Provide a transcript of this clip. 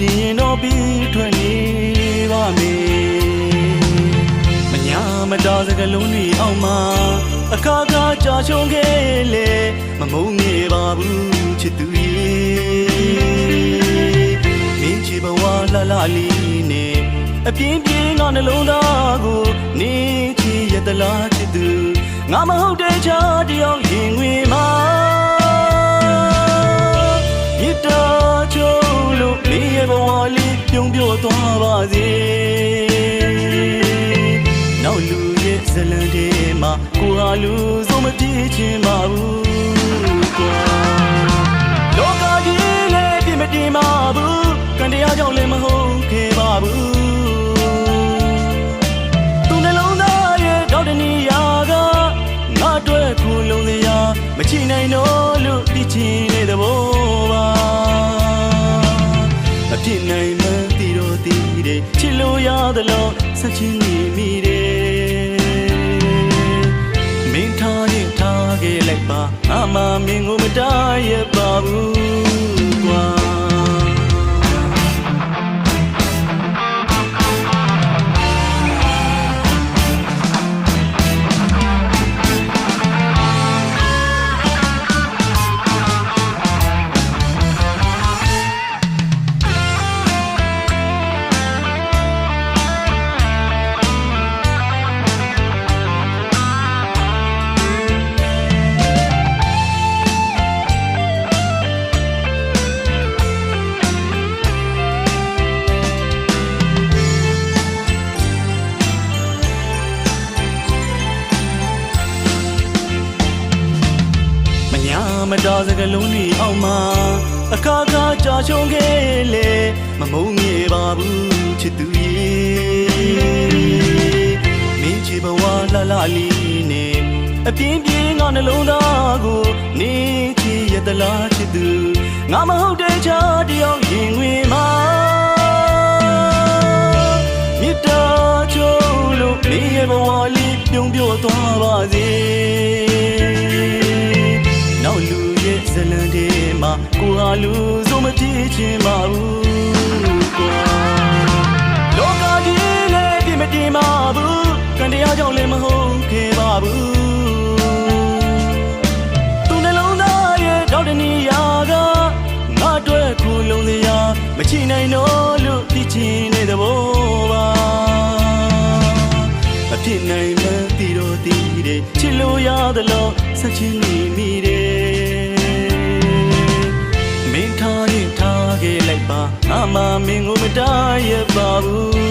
တင်ရင်တော့ပြီးထွက်နေပါမယ်မညာမတားစကလုံးတွေအောက်မှာအခါခါကြာရှုံးခဲ့လေမမုန်းနေပါဘူးချစ်သူရဲ့မင်းချစ်ဘဝလာလာလေးနဲ့အပြင်းပြင်းငါနှလုံးသားကိုနေချစ်ရတလားချစ်သူငါမဟုတ်တဲ့ချာတယောက်ရင်ဝင်မှာမြတ်တာချိုးလို့မင်းရဲ့ဘဝလေးပြုံးပြောသွားပါစေနောက်လူရဲ့ဇလန်ထဲမှာကိုဟာလူစုံမပြေးချင်ပါဘူးကွာလောကကြီးလည်းပြမတင်ပါဘူးကံတရားကြောင့်လည်းမဟုတ်ခဲ့ပါဘူးသူနှလုံးသားရဲ့တောက်တနေရာကငါအတွက်ခုလုံးစရာမချနိုင်တော့လို့သိချင်တဲ့သဘောပါအဖြစ်နိုင်မှန်းသိတော့သိတယ်ချစ်လို့ရသလားဆက်ချင်းနေမိတယ်မင်းထားရင်ထားခဲ့လိုက်ပါအမမင်းကိုမတားရပါဘူးကွာမတားစကလုံးတွေအောက်မှာအခါခါကြာရှုံးခဲ့လေမမုန်းနေပါဘူးချစ်သူရဲ့မင်းချစ်ဘဝလာလာလေးနဲ့အပြင်းပြင်းငါနှလုံးသားကိုနေချစ်ရတလားချစ်သူငါမဟုတ်တဲ့ချာတယောက်ရင်ဝင်မှာမြတ်တာချိုးလို့မင်းရဲ့ဘဝလေးပြုံးပြောသွားပါစေနောက်လူရဲ့ဇလန်ထဲမှာကိုဟာလူစုံမပြေးချင်ပါဘူးကွာလောကကြီးလည်းပြမတင်ပါဘူးကံတရားကြောင့်လည်းမဟုတ်ခဲ့ပါဘူးသူနှလုံးသားရဲ့တောက်တနေရာကငါအတွက်ခုလုံးစရာမချနိုင်တော့လို့သိချင်တဲ့သဘောပါအဖြစ်နိုင်မှန်းသိတော့သိတယ်ချစ်လို့ရသလားဆက်ချင်းနေမိတယ်မင်းထားရင်ထားခဲ့လိုက်ပါအမမင်းကိုမတားရပါဘူး